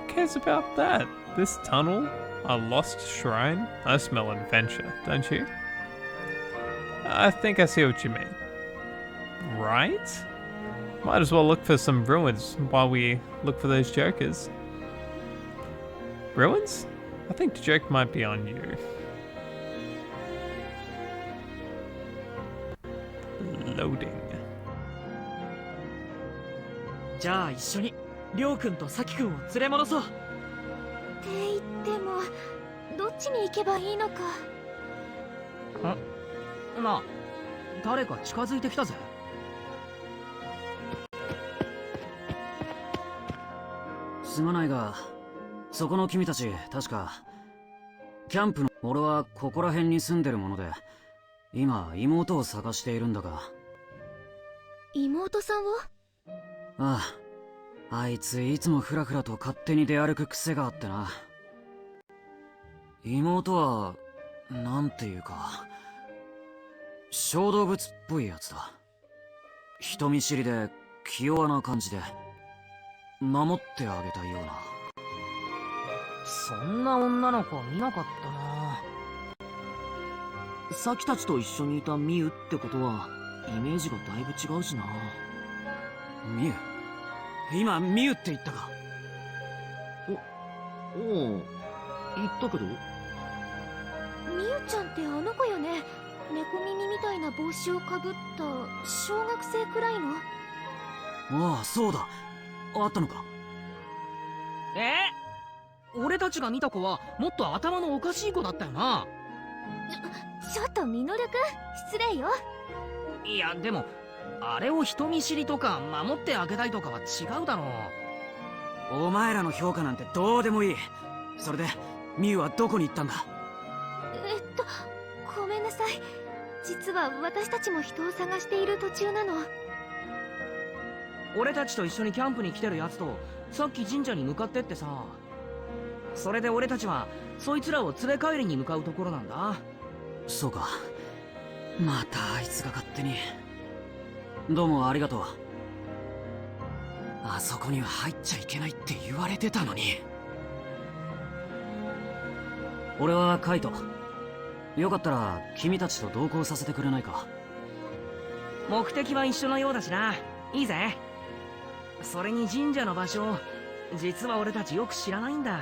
Who cares about that? This tunnel? A lost shrine? I smell adventure, don't you? I think I see what you mean. Right? Might as well look for some ruins while we look for those jokers. Ruins? I think the joke might be on you. Loading. じゃあ一緒にりょうくんとさきくんを連れ戻そう。って言ってもどっちに行けばいいのか。なあ、誰か近づいてきたぜ。すまないが、そこの君たち確かキャンプの。俺はここら辺に住んでるもので、今妹を探しているんだが。妹さんを？ああ、あいついつもフラフラと勝手に出歩く癖があってな。妹はなんていうか小動物っぽいやつだ。人見知りで気弱な感じで守ってあげたいような。そんな女の子見なかったな。さきたちと一緒にいたミユってことはイメージがだいぶ違うしな。ミユ？今ミユって言ったか？おお、言ったけど。みゆちゃんってあの子よね。猫耳みたいな帽子をかぶった小学生くらいの。ああ、そうだ。あったのか。俺たちが見た子はもっと頭のおかしい子だったよな。ちょっとミノルくん、失礼よ。いやでもあれを人見知りとか守ってあげたいとかは違うだろう。お前らの評価なんてどうでもいい。それでミユはどこに行ったんだ？ごめんなさい。実は私たちも人を探している途中なの。俺たちと一緒にキャンプに来てるやつとさっき神社に向かってってさ。それで俺たちはそいつらを連れ帰りに向かうところなんだ。そうか。またあいつが勝手に。どうもありがとう。あそこには入っちゃいけないって言われてたのに。俺はカイト。よかったら君たちと同行させてくれないか？目的は一緒のようだしな。いいぜ。それに神社の場所、実は俺たちよく知らないんだ。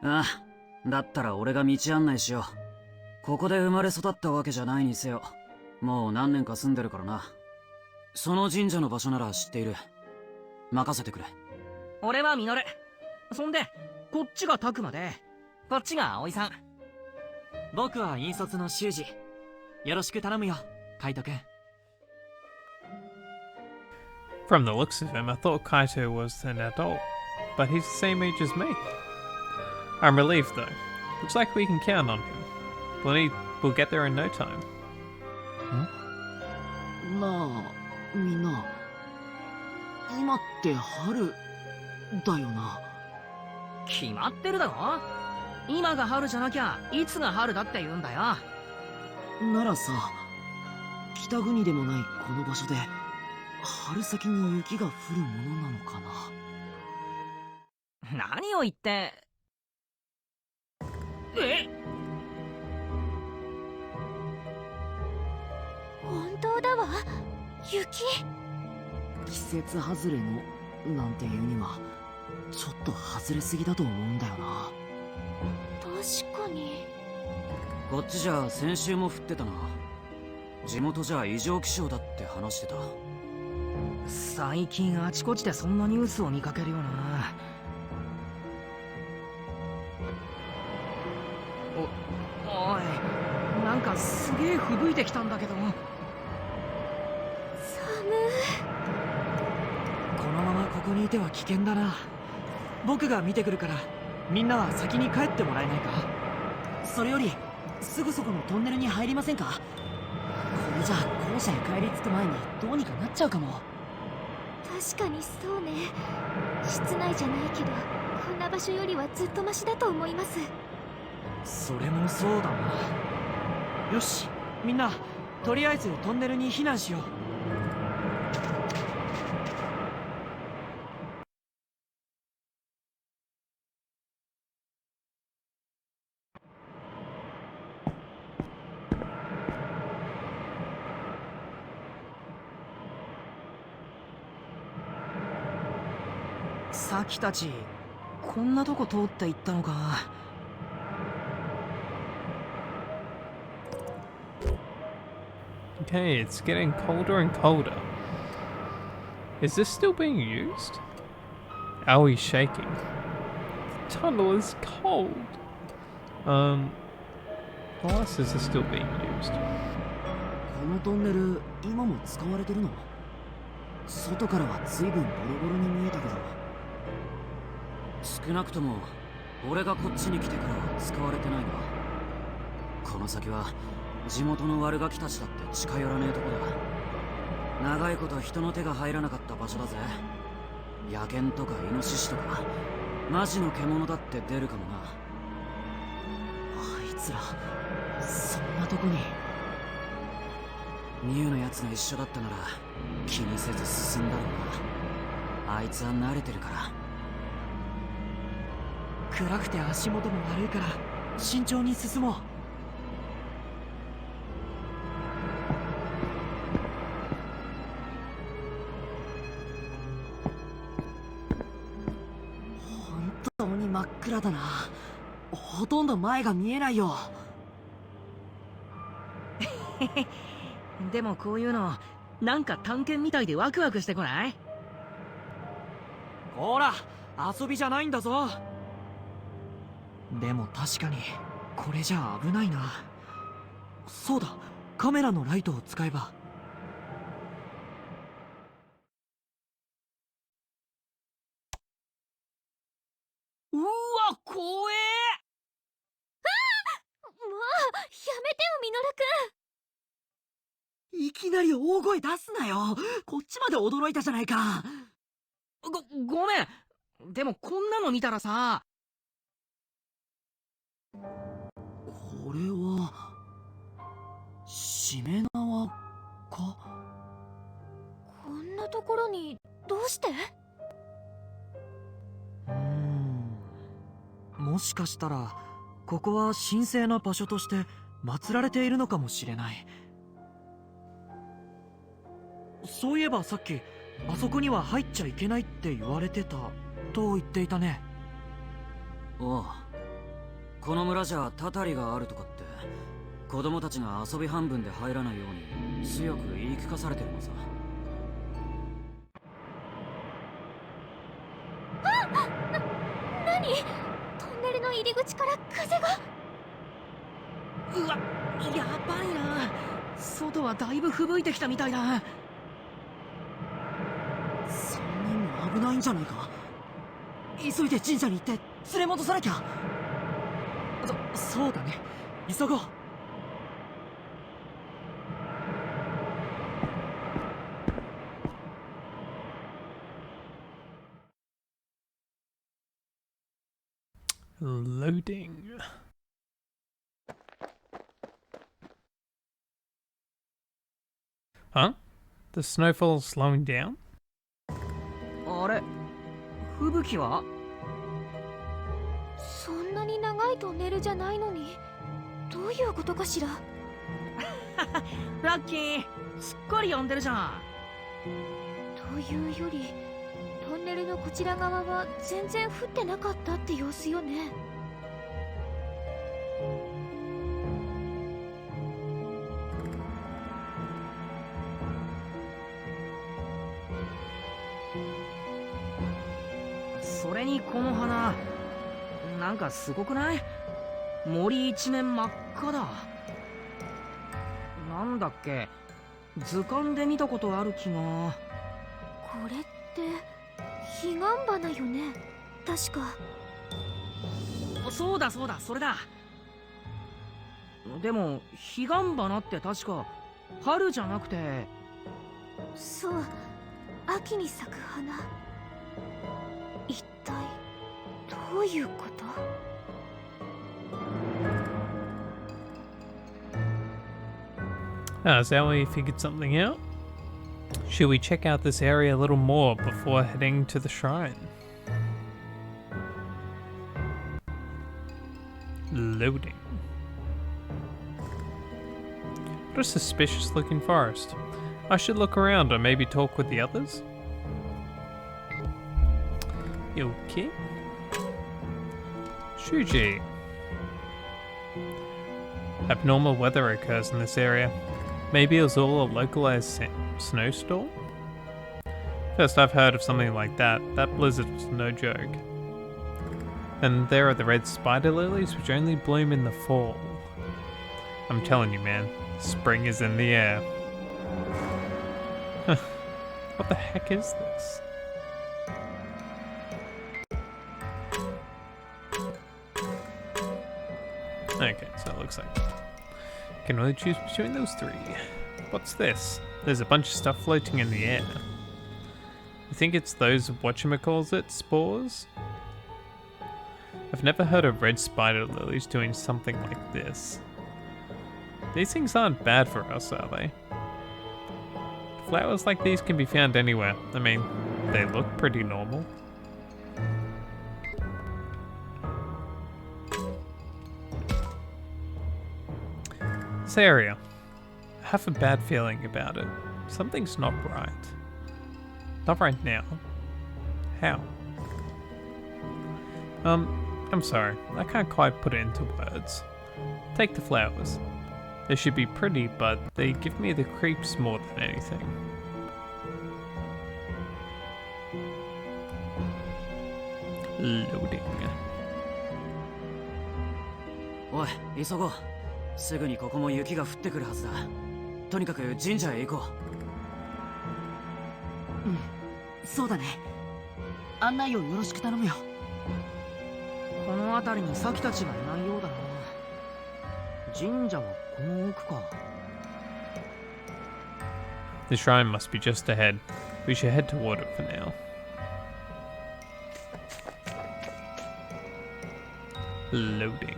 ああ、だったら俺が道案内しよう。ここで生まれ育ったわけじゃないにせよ、もう何年か住んでるからな。その神社の場所なら知っている。任せてくれ。俺はミノル。そんでこっちがタクマで、こっちが葵さん。僕は引率の修二。よろしく頼むよ、カイトくん。From the looks of him, I thought Kaito was an adult, but he's the same age as me. I'm relieved though. Looks like we can count on him. We'll get there in no time. なあ、みんな。今って春だよな。決まってるだろ。今が春じゃなきゃいつが春だって言うんだよ。ならさ、北国でもないこの場所で春先に雪が降るものなのかな。何を言って。え？本当だわ。雪。季節外れのなんていうにはちょっと外れすぎだと思うんだよな。確かに。こっちじゃ先週も降ってたな。地元じゃ異常気象だって話してた。最近あちこちでそんなニュースを見かけるよな。おい、なんかすげえ吹雪いてきたんだけど。寒い。このままここにいては危険だな。僕が見てくるからみんなは先に帰ってもらえないか。それよりすぐそこのトンネルに入りませんか。これじゃ校舎へ帰り着く前にどうにかなっちゃうかも。確かにそうね。室内じゃないけどこんな場所よりはずっとマシだと思います。それもそうだな。よし、みんなとりあえずトンネルに避難しよう。さきたちこんなとこ通って行ったのか。Okay, it's getting colder and colder. Is this still being used? Owie shaking. The tunnel is cold. What else is this still being used? このトンネル今も使われてるの？外からは随分ボロボロに見えたけど。少なくとも俺がこっちに来てからは使われてないな。この先は地元の悪ガキたちだって近寄らねえとこだ。長いこと人の手が入らなかった場所だぜ。野犬とかイノシシとかマジの獣だって出るかもな。あいつらそんなとこに。ミュウのやつが一緒だったなら気にせず進んだろうな。あいつは慣れてるから。暗くて足元も悪いから慎重に進もう。本当に真っ暗だな。ほとんど前が見えないよ。でもこういうのなんか探検みたいでワクワクしてこない？ほら遊びじゃないんだぞ。でも確かにこれじゃ危ないな。そうだ、カメラのライトを使えば。うわ怖え。もうやめてよミノルいきなり大声出すなよ。こっちまで驚いたじゃないか。ごめん。でもこんなの見たらさ。これはしめ縄か。くん。こんなところにどうして？もしかしたらここは神聖な場所として祀られているのかもしれない。そういえばさっきあそこには入っちゃいけないって言われてたと言っていたね。おう、この村じゃたたりがあるとかって子供たちが遊び半分で入らないように強く言い聞かされてるのさ。何？トンネルの入り口から風が。うわ、やばいな。外はだいぶ吹雪いてきたみたいだ。3人も危ないんじゃないか。急いで神社に行って連れ戻さなきゃ。そうだね。急ごう。Loading. Huh? The snowfall's slowing down? あれ、吹雪は？そんなに長いトンネルじゃないのに、どういうことかしら。ラッキー、すっかり呼んでるじゃん。というより、トンネルのこちら側は全然降ってなかったって様子よね。それにこの花、なんかすごくない？森一面真っ赤だ。なんだっけ、図鑑で見たことある気が。これって彼岸花よね、確か。そうだそうだ、それだ。でも彼岸花って確か春じゃなくて。そう、秋に咲く花。一体どういうこと？Is that way you figured something out? Should we check out this area a little more before heading to the shrine? Loading. What a suspicious looking forest. I should look around or maybe talk with the others. Okay. Shuji. Abnormal weather occurs in this area. Maybe it was all a localized snowstorm? First I've heard of something like that. That blizzard was no joke. And there are the red spider lilies which only bloom in the fall. I'm telling you, man, spring is in the air. What the heck is this? Okay, so it looks like can only choose between those three. What's this? There's a bunch of stuff floating in the air. I think it's those whatchamacallit spores? I've never heard of red spider lilies doing something like this. These things aren't bad for us, are they? Flowers like these can be found anywhere. I mean, they look pretty normal. This area. I have a bad feeling about it. Something's not right. Not right now. How? I'm sorry. I can't quite put it into words. Take the flowers. They should be pretty, but they give me the creeps more than anything. Loading. おい、急ごう。すぐにここも雪が降ってくるはずだ。とにかく神社へ行こう。うん、そうだね。案内をよろしく頼むよ。この辺りにサキたちがいないようだな。神社はこの奥か。The shrine must be just ahead. We should head toward it for now. Loading.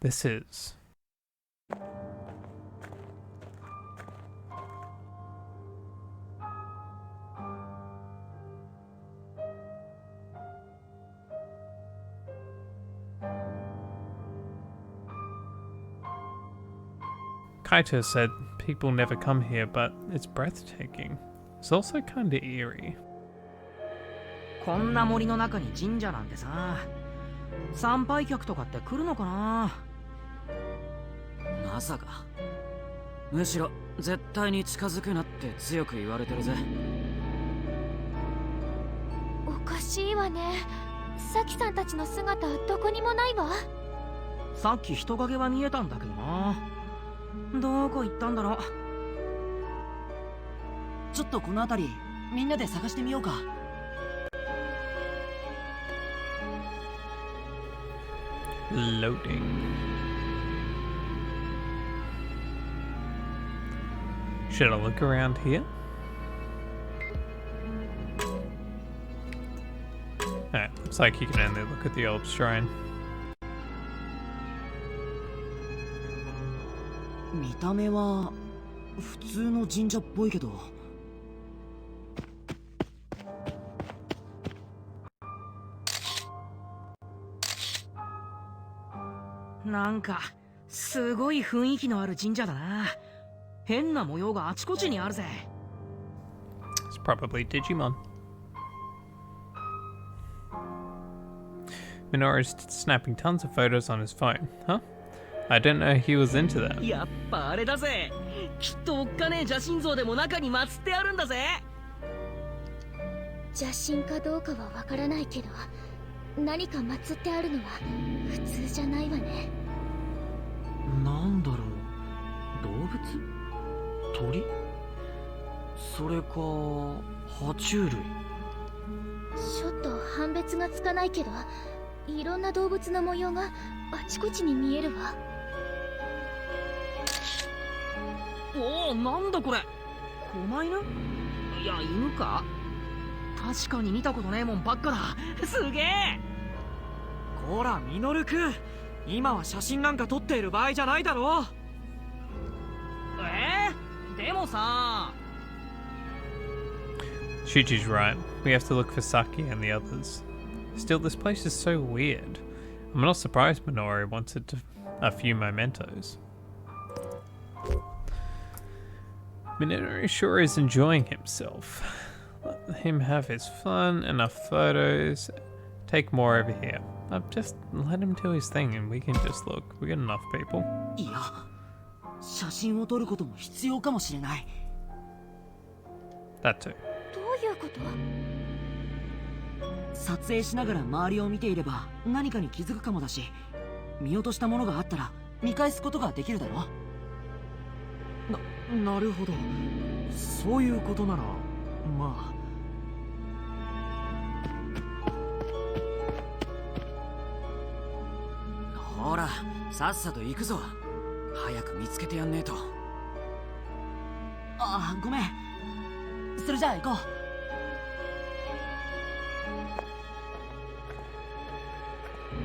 This is Kaito said people never come here, but it's breathtaking. It's also kinda eerie. こんな森の中に神社なんてさ、参拝客とかって来るのかな。まさか。むしろ絶対に近づくなって強く言われてるぜ。おかしいわね。サキさんたちの姿どこにもないわ。さっき人影は見えたんだけどな。どこ行ったんだろう。ちょっとこの辺りみんなで探してみようか。Loading. Should I look around here? Alright, looks like you can only look at the old shrine. 見た目は普通の神社っぽいけど。なんかすごい雰囲気のある神社だな。変な模様があちこちにあるぜ。It's probably Digimon. Minoru's snapping tons of photos on his phone, huh? I didn't know he was into that. やっぱあれだぜ。きっとおっかねえ邪神像でも中に祀ってあるんだぜ。邪神かどうかはわからないけど、何か祀ってあるのは普通じゃないわね。なんだろう、動物？鳥？それか爬虫類？ちょっと判別がつかないけど、いろんな動物の模様があちこちに見えるわ。おお、なんだこれ。狛犬？いや、犬か？確かに見たことねえもんばっかだ。すげえ。こらミノルくん、今は写真なんか撮っている場合じゃないだろう。でもさ。Shuji's right. We have to look for Saki and the others. Still, this place is so weird. I'm not surprised Minoru wanted a few mementos. Minoru sure is enjoying himself. Let him have his fun, enough photos. Take more over here. Just let him do his thing and we can just look. We got enough people. いや、写真を撮ることも必要かもしれない。That too. どういうこと？撮影しながら周りを見ていれば何かに気づくかもだし、見落としたものがあったら見返すことができるだろ。なるほど、そういうことならまあ。ほら、さっさと行くぞ。早く見つけてやんねえと。ああ、ごめん。それじゃあ行こ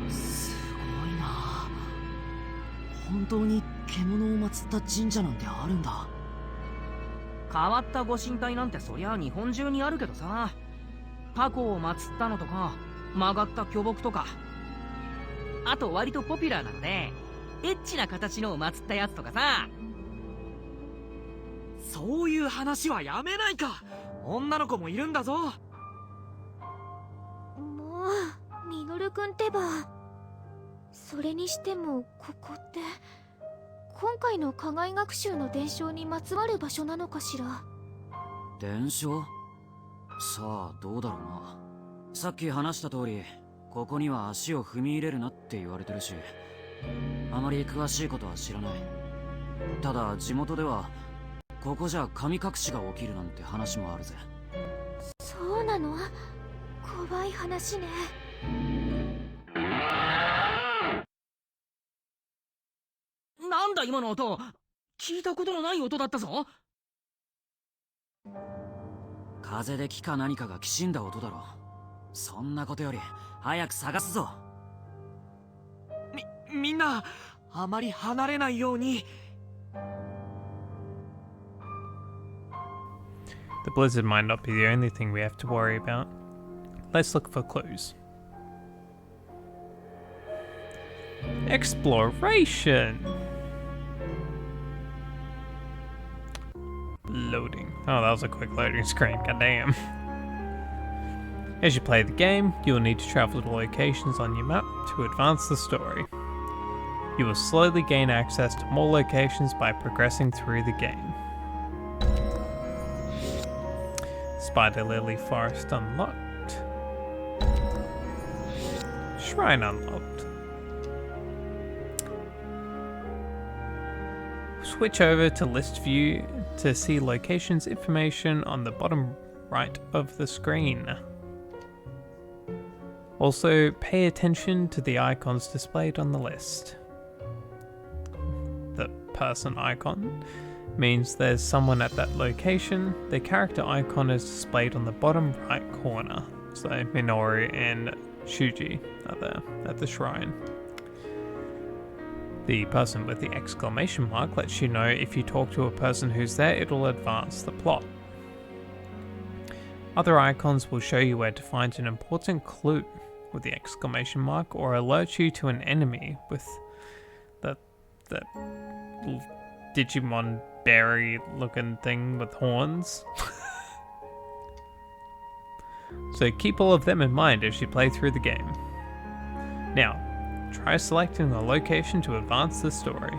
う。すごいな。本当に獣を祀った神社なんてあるんだ。変わったご神体なんてそりゃ日本中にあるけどさ。タコを祀ったのとか、曲がった巨木とか。あと割とポピュラーなので、エッチな形のを祀ったやつとかさ。そういう話はやめないか。女の子もいるんだぞ。もうミノルくんってば。それにしてもここって今回の課外学習の伝承にまつわる場所なのかしら。伝承？さあどうだろうな。さっき話した通り、ここには足を踏み入れるなって言われてるし、あまり詳しいことは知らない。ただ地元ではここじゃ神隠しが起きるなんて話もあるぜ。そうなの？怖い話ね。なんだ今の音。聞いたことのない音だったぞ。風で木か何かがきしんだ音だろ。そんなことより早く探すぞ。みんなあまり離れないように。The blizzard might not be the only thing we have to worry about. Let's look for clues. Exploration! Loading. Oh, that was a quick loading screen, goddamn. As you play the game, you will need to travel to locations on your map to advance the story. You will slowly gain access to more locations by progressing through the game. Spider Lily Forest unlocked. Shrine unlocked. Switch over to list view to see locations information on the bottom right of the screen. Also, pay attention to the icons displayed on the list. The person icon means there's someone at that location. The character icon is displayed on the bottom right corner. So Minoru and Shuji are there at the shrine. The person with the exclamation mark lets you know if you talk to a person who's there, it'll advance the plot. Other icons will show you where to find an important clue with the exclamation mark, or alert you to an enemy with the Digimon berry looking thing with horns. So keep all of them in mind as you play through the game. Now, try selecting a location to advance the story.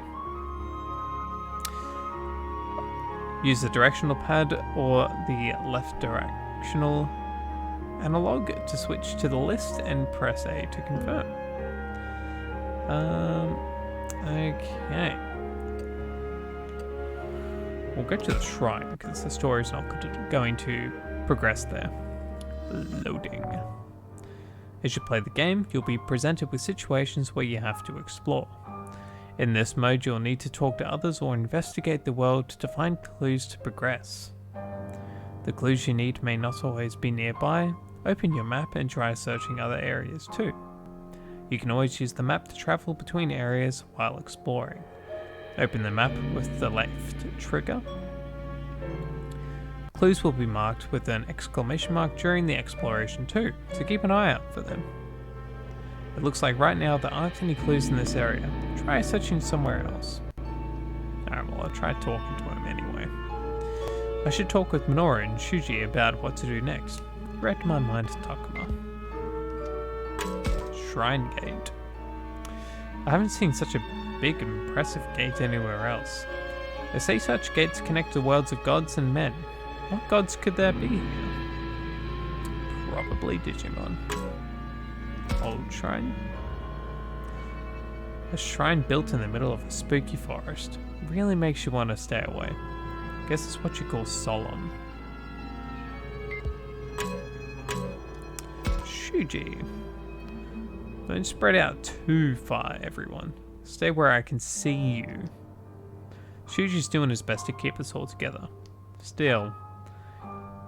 Use the directional pad or the left directional analog to switch to the list and press A to confirm. Okay. We'll go to the shrine because the story's not going to progress there. Loading. As you play the game, you'll be presented with situations where you have to explore. In this mode, you'll need to talk to others or investigate the world to find clues to progress. The clues you need may not always be nearby. Open your map and try searching other areas too. You can always use the map to travel between areas while exploring. Open the map with the left trigger. Clues will be marked with an exclamation mark during the exploration too, so keep an eye out for them. It looks like right now there aren't any clues in this area. Try searching somewhere else. Alright, well I'll try talking to him anyway. I should talk with Minoru and Shuji about what to do next. Read my mind to Takuma. Shrine Gate. I haven't seen such a big impressive gate anywhere else. They say such gates connect the worlds of gods and men. What gods could there be here? Probably Digimon. Old shrine? A shrine built in the middle of a spooky forest. Really makes you want to stay away. Guess it's what you call solemn. Shuji. Don't spread out too far, everyone. Stay where I can see you. Shuji's doing his best to keep us all together. Still,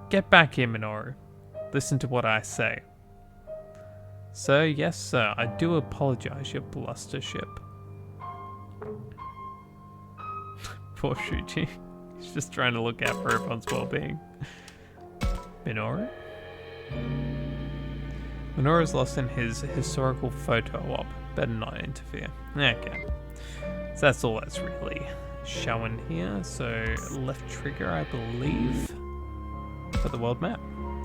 get back here, Minoru. Listen to what I say. Sir, yes sir, I do apologize, your blustership. Poor Shuji. He's just trying to look out for everyone's well-being. Minoru? Minoru's lost in his historical photo op. Better not interfere. Okay. So that's all that's really showing here. So left trigger, I believe, for the world map.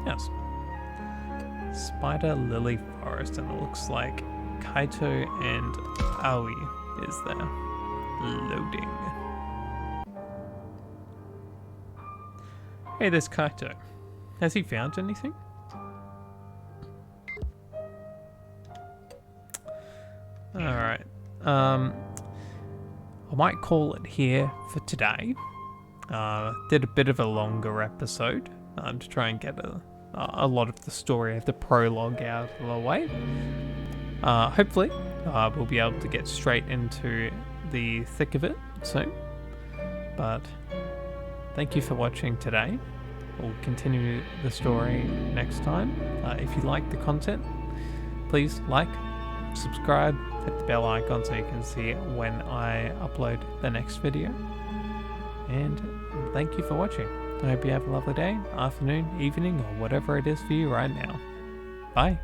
Yes. Spider Lily Forest, and it looks like Kaito and Aoi is there. Loading. Hey, there's Kaito. Has he found anything? Alright. I might call it here for today. Did a bit of a longer episode to try and get a lot of the story of the prologue out of the way. Hopefully, we'll be able to get straight into the thick of it soon. But thank you for watching today. We'll continue the story next time. If you like the content, please like, subscribe, hit the bell icon so you can see when I upload the next video. And thank you for watching. I hope you have a lovely day, afternoon, evening, or whatever it is for you right now. Bye.